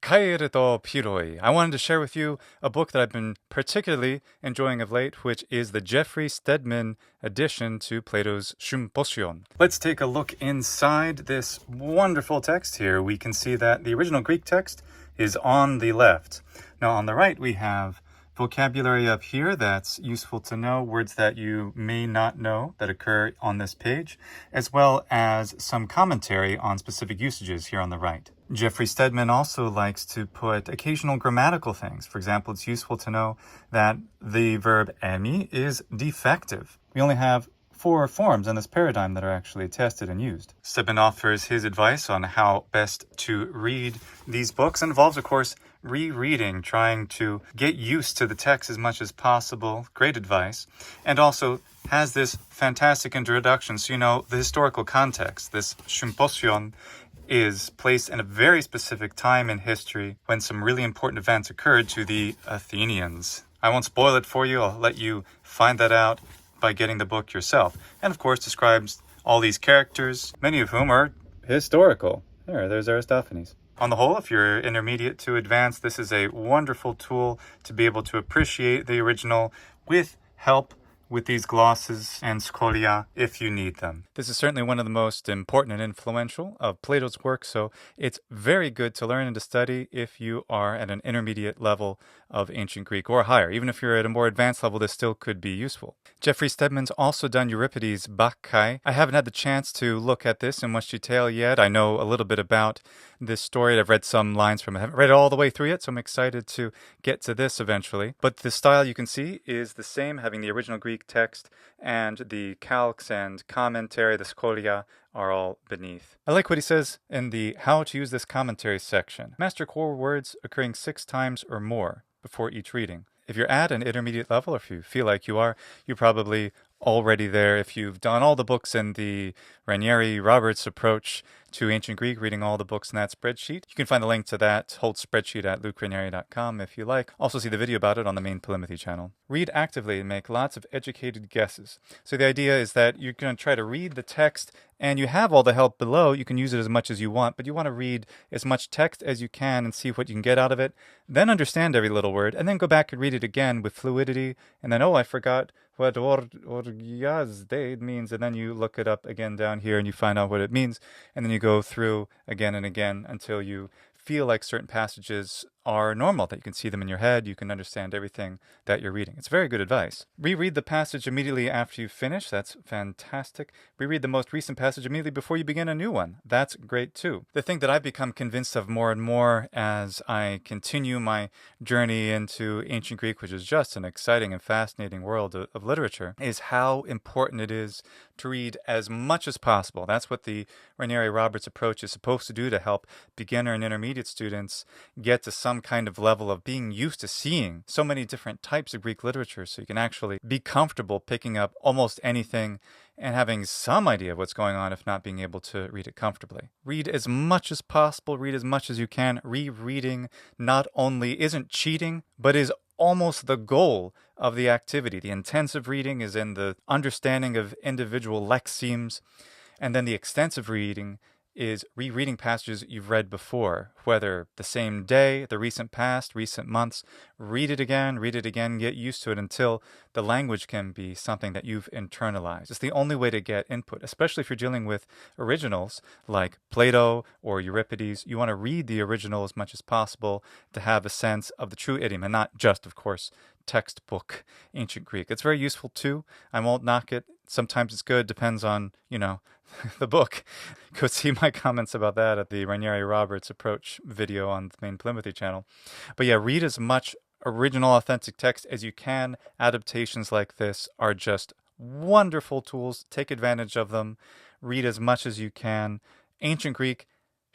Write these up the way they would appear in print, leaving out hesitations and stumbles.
Kaereto Piroi. I wanted to share with you a book that I've been particularly enjoying of late, which is the Geoffrey Steadman addition to Plato's Symposium. Let's take a look inside this wonderful text here. We can see that the original Greek text is on the left. Now on the right we have vocabulary up here that's useful to know, words that you may not know that occur on this page, as well as some commentary on specific usages here on the right. Geoffrey Steadman also likes to put occasional grammatical things. For example, it's useful to know that the verb emi is defective. We only have 4 forms in this paradigm that are actually tested and used. Steadman offers his advice on how best to read these books. It involves, of course, rereading, trying to get used to the text as much as possible. Great advice. And also has this fantastic introduction, so you know the historical context. This Symposium is placed in a very specific time in history when some really important events occurred to the Athenians. I won't spoil it for you. I'll let you find that out by getting the book yourself. And of course describes all these characters, many of whom are historical. There's Aristophanes. On the whole, if you're intermediate to advanced, this is a wonderful tool to be able to appreciate the original with help with these glosses and scholia if you need them. This is certainly one of the most important and influential of Plato's work, so it's very good to learn and to study if you are at an intermediate level of ancient Greek or higher. Even if you're at a more advanced level, this still could be useful. Geoffrey Steadman's also done Euripides Bacchae. I haven't had the chance to look at this in much detail yet. I know a little bit about this story. I've read some lines from it. I haven't read it all the way through yet, so I'm excited to get to this eventually. But the style you can see is the same, having the original Greek text and the calques and commentary, the scholia, are all beneath. I like what he says in the how to use this commentary section. Master core words occurring 6 times or more before each reading. If you're at an intermediate level, or if you feel like you are, you're probably already there. If you've done all the books in the Ranieri Roberts approach to ancient Greek, reading all the books in that spreadsheet, you can find the link to that whole spreadsheet at lukeranieri.com if you like. Also see the video about it on the main Polymathy channel. Read actively and make lots of educated guesses. So the idea is that you're going to try to read the text and you have all the help below. You can use it as much as you want, but you want to read as much text as you can and see what you can get out of it, then understand every little word, and then go back and read it again with fluidity, and then, oh, I forgot what orgiasde means, and then you look it up again down here and you find out what it means, and then you go through again and again until you feel like certain passages are normal, that you can see them in your head, you can understand everything that you're reading. It's very good advice. Reread the passage immediately after you finish. That's fantastic. Reread the most recent passage immediately before you begin a new one. That's great too. The thing that I've become convinced of more and more as I continue my journey into ancient Greek, which is just an exciting and fascinating world of literature, is how important it is to read as much as possible. That's what the Ranieri Roberts approach is supposed to do, to help beginner and intermediate students get to some kind of level of being used to seeing so many different types of Greek literature, so you can actually be comfortable picking up almost anything and having some idea of what's going on, if not being able to read it comfortably. Read as much as possible, read as much as you can. Rereading not only isn't cheating, but is almost the goal of the activity. The intensive reading is in the understanding of individual lexemes, and then the extensive reading is rereading passages you've read before, whether the same day, the recent past, recent months. Read it again, get used to it until the language can be something that you've internalized. It's the only way to get input, especially if you're dealing with originals like Plato or Euripides. You want to read the original as much as possible to have a sense of the true idiom, and not just, of course, textbook ancient Greek. It's very useful too. I won't knock it. Sometimes it's good, depends on, the book. Go see my comments about that at the Ranieri Roberts approach video on the main Polymathy channel. But yeah, read as much original authentic text as you can. Adaptations like this are just wonderful tools. Take advantage of them. Read as much as you can. Ancient Greek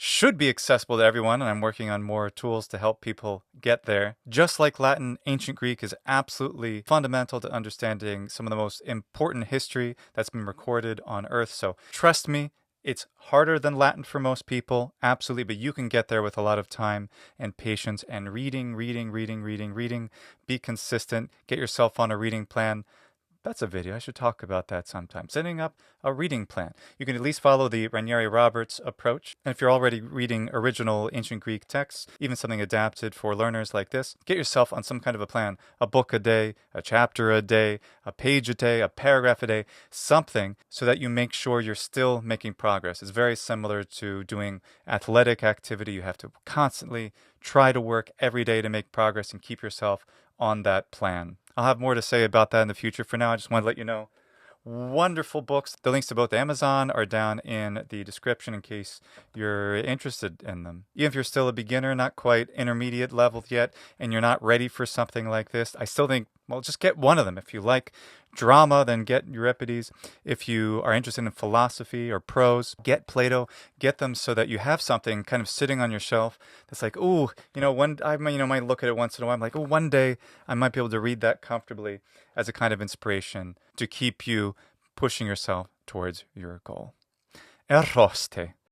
should be accessible to everyone, and I'm working on more tools to help people get there. Just like Latin, ancient Greek is absolutely fundamental to understanding some of the most important history that's been recorded on Earth. So trust me, it's harder than Latin for most people, absolutely, but you can get there with a lot of time and patience and reading. Be consistent. Get yourself on a reading plan. That's a video. I should talk about that sometime. Setting up a reading plan. You can at least follow the Ranieri Roberts approach. And if you're already reading original ancient Greek texts, even something adapted for learners like this, get yourself on some kind of a plan. A book a day, a chapter a day, a page a day, a paragraph a day, something so that you make sure you're still making progress. It's very similar to doing athletic activity. You have to constantly try to work every day to make progress and keep yourself on that plan. I'll have more to say about that in the future. For now, I just want to let you know, wonderful books. The links to both Amazon are down in the description in case you're interested in them. Even if you're still a beginner, not quite intermediate level yet, and you're not ready for something like this, I still think, well, just get one of them. If you like drama, then get Euripides. If you are interested in philosophy or prose, get Plato. Get them so that you have something kind of sitting on your shelf that's like, ooh, might look at it once in a while. I'm like, oh, one day I might be able to read that comfortably as a kind of inspiration to keep you pushing yourself towards your goal. Eroste.